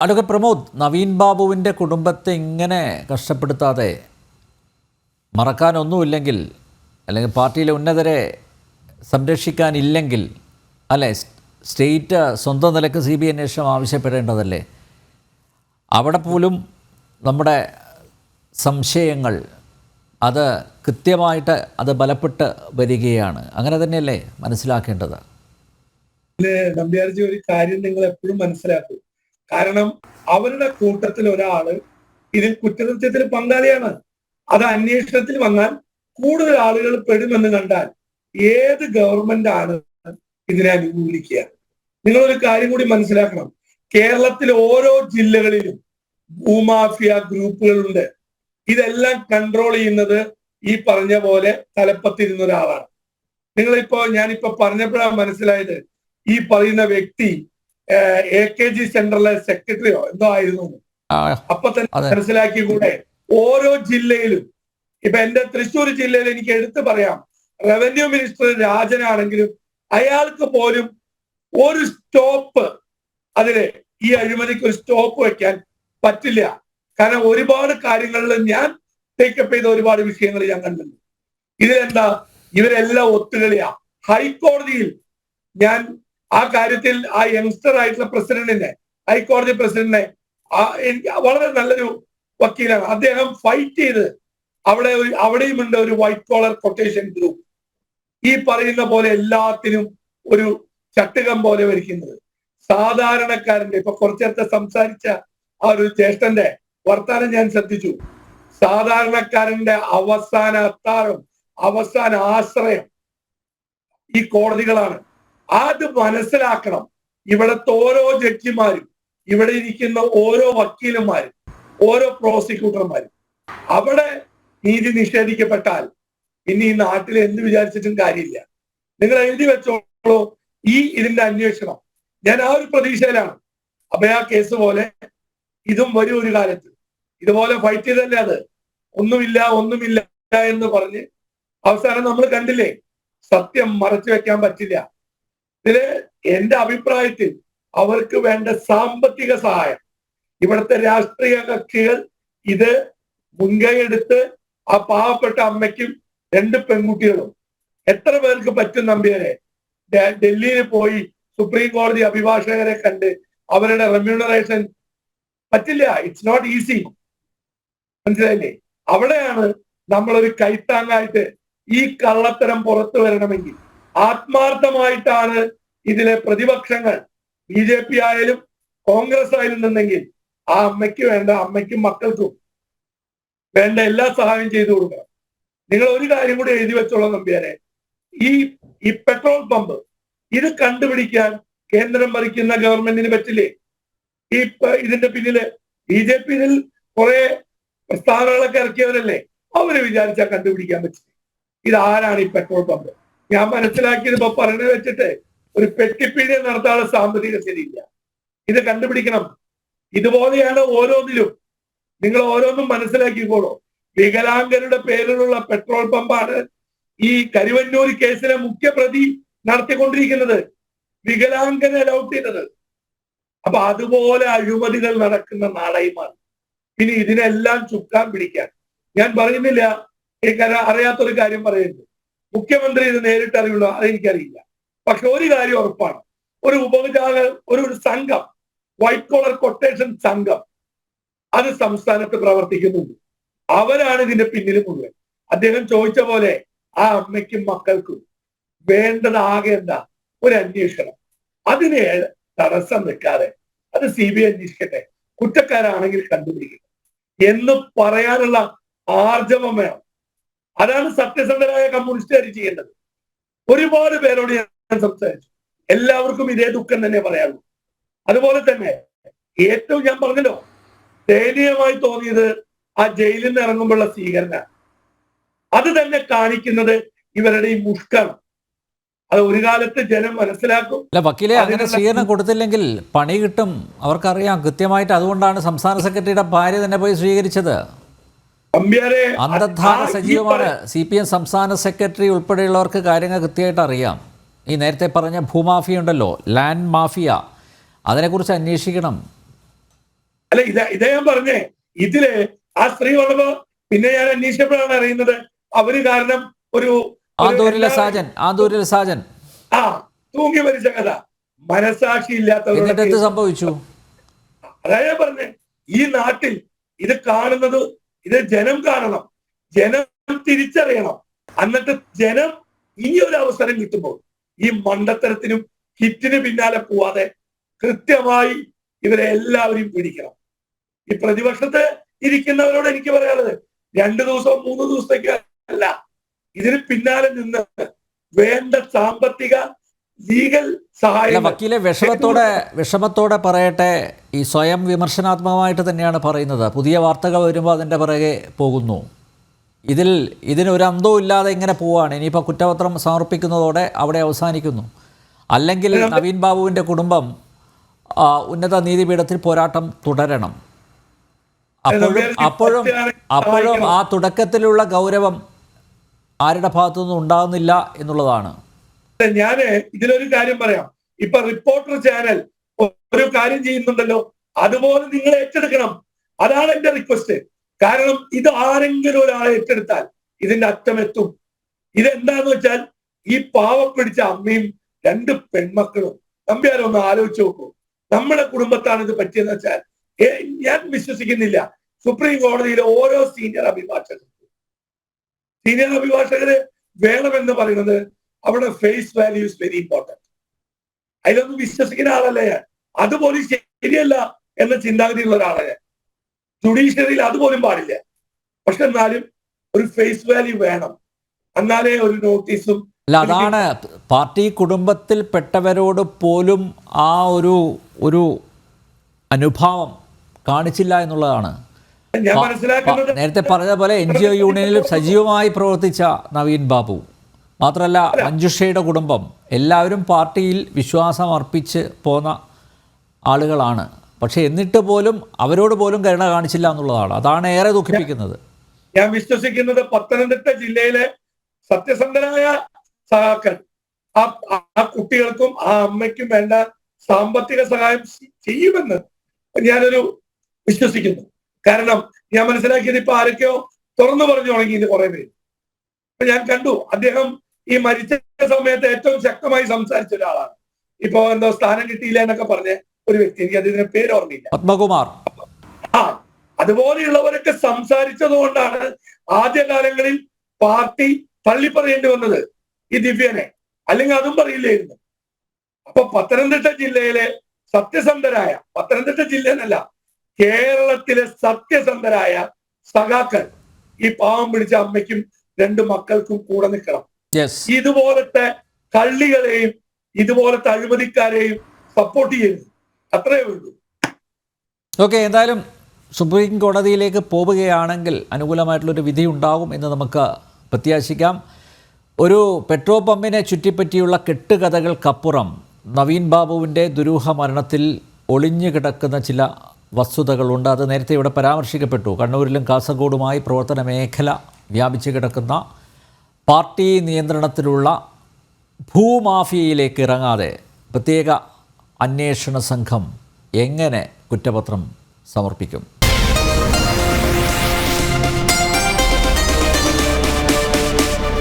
Advocate Pramod, Naveen ബാബുവിൻ്റെ കുടുംബത്തെ ഇങ്ങനെ കഷ്ടപ്പെടുത്താതെ മറക്കാനൊന്നുമില്ലെങ്കിൽ, അല്ലെങ്കിൽ പാർട്ടിയിലെ ഉന്നതരെ സംരക്ഷിക്കാനില്ലെങ്കിൽ, അല്ലേ, സ്റ്റേറ്റ് സ്വന്തം നിലക്ക് CBI അന്വേഷണം ആവശ്യപ്പെടേണ്ടതല്ലേ? അവിടെ പോലും നമ്മുടെ സംശയങ്ങൾ അത് കൃത്യമായിട്ട് അത് ബലപ്പെട്ട് വരികയാണ്. അങ്ങനെ തന്നെയല്ലേ മനസ്സിലാക്കേണ്ടത്? നമ്പ്യാർജി, ഒരു കാര്യം നിങ്ങൾ എപ്പോഴും മനസ്സിലാക്കും. കാരണം അവരുടെ കൂട്ടത്തിൽ ഒരാള് ഇതിൽ കുറ്റകൃത്യത്തിൽ പങ്കാളിയാണ്. അത് അന്വേഷണത്തിൽ വന്നാൽ കൂടുതൽ ആളുകൾ പെടുമെന്ന് കണ്ടാൽ ഏത് ഗവൺമെന്റ് ആണ് ഇതിനെ അനുകൂലിക്കുക? നിങ്ങളൊരു കാര്യം കൂടി മനസ്സിലാക്കണം. കേരളത്തിലെ ഓരോ ജില്ലകളിലും ഭൂമാഫിയ ഗ്രൂപ്പുകളുണ്ട്. ഇതെല്ലാം കൺട്രോൾ ചെയ്യുന്നത് ഈ പറഞ്ഞ പോലെ തലപ്പത്തിരുന്ന ഒരാളാണ്. ഞാനിപ്പോ പറഞ്ഞപ്പോഴാണ് മനസ്സിലായത്, ഈ പറയുന്ന വ്യക്തി AKG സെന്ററിലെ സെക്രട്ടറിയോ എന്തോ ആയിരുന്നു. അപ്പൊ തന്നെ മനസ്സിലാക്കി കൂടെ. ഓരോ ജില്ലയിലും ഇപ്പൊ എന്റെ തൃശ്ശൂർ ജില്ലയിൽ എനിക്ക് എടുത്തു പറയാം, റവന്യൂ മിനിസ്റ്റർ രാജനാണെങ്കിലും അയാൾക്ക് പോലും ഒരു സ്റ്റോപ്പ്, അതില് ഈ അഴിമതിക്ക് ഒരു സ്റ്റോപ്പ് വെക്കാൻ പറ്റില്ല. കാരണം ഒരുപാട് കാര്യങ്ങളിൽ ഞാൻ ടേക്കപ്പ് ചെയ്ത ഒരുപാട് വിഷയങ്ങൾ ഞാൻ കണ്ടിട്ടുണ്ട്. ഇതിലെന്താ, ഇവരെല്ലാം ഒത്തുകളിയാ. ഹൈക്കോടതിയിൽ ഞാൻ ആ കാര്യത്തിൽ ആ യങ്സ്റ്റർ ആയിട്ടുള്ള പ്രസിഡന്റിനെ, ഹൈക്കോടതി പ്രസിഡന്റിനെ, എനിക്ക് വളരെ നല്ലൊരു വക്കീലാണ്. അദ്ദേഹം ഫൈറ്റ് ചെയ്ത് അവിടെയും ഉണ്ട് ഒരു വൈറ്റ് കോളർ കൊട്ടേഷൻ ഗ്രൂപ്പ്. ഈ പറയുന്ന പോലെ എല്ലാത്തിനും ഒരു ചട്ടുകം പോലെ വരിക്കുന്നത് സാധാരണക്കാരന്റെ. ഇപ്പൊ കുറച്ചേരത്തെ സംസാരിച്ച ആ ഒരു ജ്യേഷ്ഠന്റെ വർത്താനം ഞാൻ ശ്രദ്ധിച്ചു. സാധാരണക്കാരന്റെ അവസാന അത്താഴം, അവസാന ആശ്രയം ഈ കോടതികളാണ്. അത് മനസ്സിലാക്കണം. ഇവിടുത്തെ ഓരോ ജഡ്ജിമാരും, ഇവിടെ ഇരിക്കുന്ന ഓരോ വക്കീലന്മാരും, ഓരോ പ്രോസിക്യൂട്ടർമാരും, അവിടെ നീതി നിഷേധിക്കപ്പെട്ടാൽ ഇനി ഈ നാട്ടിൽ എന്ത് വിചാരിച്ചിട്ടും കാര്യമില്ല. നിങ്ങൾ എഴുതി വെച്ചോളൂ, ഇതിന്റെ അന്വേഷണം ഞാൻ ആ ഒരു പ്രതീക്ഷയിലാണ്. അഭയ കേസ് പോലെ ഇതും വരും ഒരു കാലത്ത്. ഇതുപോലെ ഫൈറ്റ് ചെയ്തല്ലേ അത്. ഒന്നുമില്ല എന്ന് പറഞ്ഞ് അവസാനം നമ്മൾ കണ്ടില്ലേ, സത്യം മറച്ചു വെക്കാൻ പറ്റില്ല. ഇതില് എന്റെ അഭിപ്രായത്തിൽ അവർക്ക് വേണ്ട സാമ്പത്തിക സഹായം ഇവിടുത്തെ രാഷ്ട്രീയ കക്ഷികൾ ഇത് മുൻകൈ എടുത്ത് ആ പാവപ്പെട്ട അമ്മയ്ക്കും 2 പെൺകുട്ടികളും, എത്ര പേർക്ക് പറ്റും നമ്പ്യാരെ? ഡൽഹിയിൽ പോയി സുപ്രീം കോടതി അഭിഭാഷകരെ കണ്ട് അവരുടെ റെമ്യൂണറേഷൻ പറ്റില്ല. It's not easy. മനസ്സിലായില്ലേ? അവിടെയാണ് നമ്മളൊരു കൈത്താങ്ങായിട്ട് ഈ കള്ളത്തരം പുറത്തു വരണമെങ്കിൽ ആത്മാർത്ഥമായിട്ടാണ് ഇതിലെ പ്രതിപക്ഷങ്ങൾ, BJP ആയാലും കോൺഗ്രസ് ആയാലും നിന്നെങ്കിൽ ആ അമ്മയ്ക്കും മക്കൾക്കും വേണ്ട എല്ലാ സഹായം ചെയ്തു കൊടുക്കണം. നിങ്ങൾ ഒരു കാര്യം കൂടി എഴുതി വെച്ചോളാം നമ്പ്യാരെ, ഈ പെട്രോൾ പമ്പ് ഇത് കണ്ടുപിടിക്കാൻ കേന്ദ്രം ഭരിക്കുന്ന ഗവൺമെന്റിന് പറ്റില്ലേ? ഇതിന്റെ പിന്നില് BJP കുറെ പ്രസ്താവനകളൊക്കെ ഇറക്കിയവരല്ലേ, അവര് വിചാരിച്ചാൽ കണ്ടുപിടിക്കാൻ പറ്റില്ല. ഇതാരാണ് ഈ പെട്രോൾ പമ്പ്? ഞാൻ മനസ്സിലാക്കിയത് ഇപ്പൊ പറയുന്നത് വെച്ചിട്ട് ഒരു പെട്ടിപ്പീഡിയ നടത്താനുള്ള സാമ്പത്തിക സ്ഥിതിയില്ല. ഇത് കണ്ടുപിടിക്കണം. ഇതുപോലെയാണ് ഓരോന്നിലും. നിങ്ങൾ ഓരോന്നും മനസ്സിലാക്കിക്കോളൂ. വികലാംഗരുടെ പേരിലുള്ള പെട്രോൾ പമ്പാണ് ഈ കരുവന്നൂർ കേസിലെ മുഖ്യപ്രതി നടത്തിക്കൊണ്ടിരിക്കുന്നത്, വികലാംഗനെ അലൗട്ട് ചെയ്തത്. അപ്പൊ അതുപോലെ അഴിമതികൾ നടക്കുന്ന നാളെയുമാണ്. ഇനി ഇതിനെല്ലാം ചുക്കാൻ പിടിക്കാൻ ഞാൻ പറയുന്നില്ല. അറിയാത്തൊരു കാര്യം പറയുന്നത്, മുഖ്യമന്ത്രി ഇത് നേരിട്ട് അറിയുള്ളൂ, അതെനിക്കറിയില്ല. പക്ഷെ ഒരു കാര്യം ഉറപ്പാണ്, ഒരു സംഘം, വൈറ്റ് കോളർ കൊട്ടേഷൻ സംഘം, അത് സംസ്ഥാനത്ത് പ്രവർത്തിക്കുന്നുണ്ട്. അവരാണ് ഇതിന്റെ പിന്നിൽ മുഴുവൻ. അദ്ദേഹം ചോദിച്ച പോലെ ആ അമ്മയ്ക്കും മക്കൾക്കും വേണ്ടത് ആകെ എന്താ? ഒരു അന്വേഷണം. അതിനെ തടസ്സം വെക്കാതെ അത് CBI അന്വേഷിക്കട്ടെ, കുറ്റക്കാരാണെങ്കിൽ കണ്ടുപിടിക്കട്ടെ എന്ന് പറയാനുള്ള ആർജവം വേണം. അതാണ് സത്യസന്ധരായ കമ്മ്യൂണിസ്റ്റുകാർ ചെയ്യേണ്ടത്. ഒരുപാട് പേരോട് ഞാൻ സംസാരിച്ചു, എല്ലാവർക്കും ഇതേ ദുഃഖം തന്നെ പറയാനുള്ളൂ. അതുപോലെ തന്നെ ഏറ്റവും ഞാൻ പറഞ്ഞല്ലോ, ദയനീയമായി തോന്നിയത് ആ ജയിലിൽ നിന്ന് ഇറങ്ങുമ്പോഴുള്ള സ്വീകരണം. അത് തന്നെ കാണിക്കുന്നത് ഇവരുടെ ഈ മുഷ്കാണ്. അത് ഒരു കാലത്ത് ജനം മനസ്സിലാക്കും. അല്ല വക്കീലെ, അങ്ങനെ സ്വീകരണം കൊടുത്തില്ലെങ്കിൽ പണി കിട്ടും, അവർക്കറിയാം കൃത്യമായിട്ട്. അതുകൊണ്ടാണ് സംസ്ഥാന സെക്രട്ടറിയുടെ ഭാര്യ തന്നെ പോയി സ്വീകരിച്ചത്. അന്തർധാര സജീവമാണ്. CPM സംസ്ഥാന സെക്രട്ടറി ഉൾപ്പെടെയുള്ളവർക്ക് കാര്യങ്ങൾ കൃത്യമായിട്ട് അറിയാം. ഈ നേരത്തെ പറഞ്ഞ ഭൂമാഫിയ ഉണ്ടല്ലോ, ലാൻഡ് മാഫിയ, അതിനെക്കുറിച്ച് അന്വേഷിക്കണം. അല്ല ഇതേ ഞാൻ പറഞ്ഞേ. ഇതില് ആ സ്ത്രീ വന്നപ്പോ പിന്നെ ഞാൻ അന്വേഷിച്ചപ്പോഴാണ് അറിയുന്നത് അവര് കാരണം ഒരു ആന്തൂരിലെ സാജൻ ആ തൂങ്ങി മരിച്ച കഥ. മനസാക്ഷി എന്നിട്ട് ഇല്ലാത്തവരുടെ എന്ത് സംഭവിച്ചു? അതായത് ഞാൻ പറഞ്ഞേ, ഈ നാട്ടിൽ ഇത് കാണുന്നത്, ഇത് ജനം കാണണം, ജനം തിരിച്ചറിയണം. എന്നിട്ട് ജനം ഇനി ഒരു അവസരം കിട്ടുമ്പോൾ ഈ മണ്ടത്തരത്തിനും ഹിറ്റിന് പിന്നാലെ പോവാതെ കൃത്യമായി ഇവരെ എല്ലാവരെയും പിടിക്കണം. ഈ പ്രതിപക്ഷത്ത് ഇരിക്കുന്നവരോട് എനിക്ക് പറയാനുള്ളത് 2 ദിവസവും 3 ദിവസത്തേക്ക് അല്ല, ഇതിന് പിന്നാലെ നിന്ന് വേണ്ട സാമ്പത്തിക ലീഗൽ സഹായം. വക്കീലെ, വിഷമത്തോടെ പറയട്ടെ, ഈ സ്വയം വിമർശനാത്മകമായിട്ട് തന്നെയാണ് പറയുന്നത്. പുതിയ വാർത്തകൾ വരുമ്പോൾ അതിൻ്റെ പിറകെ പോകുന്നു. ഇതിനൊരു അന്തവും ഇല്ലാതെ ഇങ്ങനെ പോവുകയാണ്. ഇനിയിപ്പോൾ കുറ്റപത്രം സമർപ്പിക്കുന്നതോടെ അവിടെ അവസാനിക്കുന്നു. അല്ലെങ്കിൽ നവീൻ ബാബുവിൻ്റെ കുടുംബം ഉന്നത നീതിപീഠത്തിൽ പോരാട്ടം തുടരണം. അപ്പോഴും ആ തുടക്കത്തിലുള്ള ഗൗരവം ആരുടെ ഭാഗത്തുനിന്നും ഉണ്ടാകുന്നില്ല എന്നുള്ളതാണ്. ഞാന് ഇതിലൊരു കാര്യം പറയാം. ഇപ്പൊ റിപ്പോർട്ടർ ചാനൽ ഒരു കാര്യം ചെയ്യുന്നുണ്ടല്ലോ, അതുപോലെ നിങ്ങൾ ഏറ്റെടുക്കണം. അതാണ് എന്റെ റിക്വസ്റ്റ്. കാരണം ഇത് ആരെങ്കിലും ഒരാളെ ഏറ്റെടുത്താൽ ഇതിന്റെ അറ്റമെത്തും. ഇതെന്താന്ന് വെച്ചാൽ ഈ പാവം പിടിച്ച അമ്മയും 2 പെൺമക്കളും. നമ്പ്യാരൊന്ന് ആലോചിച്ച് നോക്കൂ. നമ്മുടെ കുടുംബത്താണ് ഇത് പറ്റിയെന്ന് വെച്ചാൽ ഞാൻ വിശ്വസിക്കുന്നില്ല സുപ്രീം കോടതിയിലെ ഓരോ സീനിയർ അഭിഭാഷകര് വേണമെന്ന് പറയുന്നത് അവിടെ face value is very important. അതിലൊന്നും വിശ്വസിക്കുന്ന ആളല്ല ഞാൻ. അതുപോലും ശരിയല്ല എന്ന ചിന്താഗതിയുള്ള ഒരാളാണ് ഞാൻ. ജുഡീഷ്യറിയിൽ അതുപോലും പാടില്ല. പക്ഷെ എന്നാലും ഒരു ഫേസ് വാല്യൂ വേണം. എന്നാലേ ഒരു നോട്ടീസും അല്ല, അതാണ് പാർട്ടി കുടുംബത്തിൽപ്പെട്ടവരോട് പോലും ആ ഒരു അനുഭാവം കാണിച്ചില്ല എന്നുള്ളതാണ്. ഞാൻ മനസ്സിലാക്കുന്നത്. നേരത്തെ പറഞ്ഞ പോലെ NGO യൂണിയനിൽ സജീവമായി പ്രവർത്തിച്ച നവീൻ ബാബു മാത്രമല്ല, മഞ്ജുഷയുടെ കുടുംബം എല്ലാവരും പാർട്ടിയിൽ വിശ്വാസം അർപ്പിച്ച് പോന്ന ആളുകളാണ്. പക്ഷെ എന്നിട്ട് പോലും അവരോട് പോലും കരുണ കാണിച്ചില്ല എന്നുള്ളതാണ്. അതാണ് ഏറെ ദുഃഖിപ്പിക്കുന്നത്. ഞാൻ വിശ്വസിക്കുന്നത് പത്തനംതിട്ട ജില്ലയിലെ സത്യസന്ധരായ സഹാക്കൾ ആ കുട്ടികൾക്കും ആ അമ്മയ്ക്കും വേണ്ട സാമ്പത്തിക സഹായം ചെയ്യുമെന്ന് ഞാനൊരു വിശ്വസിക്കുന്നു. കാരണം ഞാൻ മനസ്സിലാക്കിയത് ഇപ്പൊ ആരൊക്കെയോ തുറന്നു പറഞ്ഞു തുടങ്ങി ഇത് കുറെ പേര്. ഞാൻ കണ്ടു അദ്ദേഹം ഈ മരിച്ച സമയത്ത് ഏറ്റവും ശക്തമായി സംസാരിച്ച ഒരാളാണ്. ഇപ്പൊ എന്തോ സ്ഥാനം കിട്ടിയില്ല എന്നൊക്കെ പറഞ്ഞ ഒരു വ്യക്തി, എനിക്ക് അതിന്റെ പേര് ഓർമ്മയില്ല, പത്മകുമാർ. അതുപോലെയുള്ളവരൊക്കെ സംസാരിച്ചത് കൊണ്ടാണ് ആദ്യകാലങ്ങളിൽ പാർട്ടി തള്ളിപ്പറയേണ്ടി വന്നത് ഈ ദിവ്യനെ. അല്ലെങ്കിൽ അതും പറയില്ലായിരുന്നു. അപ്പൊ പത്തനംതിട്ട ജില്ലയിലെ സത്യസന്ധരായ, പത്തനംതിട്ട ജില്ലയിലല്ല കേരളത്തിലെ സത്യസന്ധരായ സഖാക്കൾ ഈ പാവം പിടിച്ച അമ്മയ്ക്കും 2 മക്കൾക്കും കൂടെ നിൽക്കണം. ഇതുപോലത്തെ കള്ളികളെയും ഇതുപോലത്തെ അഴിമതിക്കാരെയും സപ്പോർട്ട് ചെയ്യരുത്. അത്രയേ ഉള്ളൂ. ഓക്കെ, എന്തായാലും സുപ്രീം കോടതിയിലേക്ക് പോവുകയാണെങ്കിൽ അനുകൂലമായിട്ടുള്ളൊരു വിധി ഉണ്ടാകും എന്ന് നമുക്ക് പ്രത്യാശിക്കാം. ഒരു പെട്രോൾ പമ്പിനെ ചുറ്റിപ്പറ്റിയുള്ള കെട്ടുകഥകൾക്കപ്പുറം നവീൻ ബാബുവിൻ്റെ ദുരൂഹ മരണത്തിൽ ഒളിഞ്ഞു കിടക്കുന്ന ചില വസ്തുതകളുണ്ട്. അത് നേരത്തെ ഇവിടെ പരാമർശിക്കപ്പെട്ടു. കണ്ണൂരിലും കാസർഗോഡുമായി പ്രവർത്തന മേഖല വ്യാപിച്ചു കിടക്കുന്ന പാർട്ടി നിയന്ത്രണത്തിലുള്ള ഭൂമാഫിയയിലേക്ക് ഇറങ്ങാതെ പ്രത്യേക അന്വേഷണ സംഘം എങ്ങനെ കുറ്റപത്രം സമർപ്പിക്കും?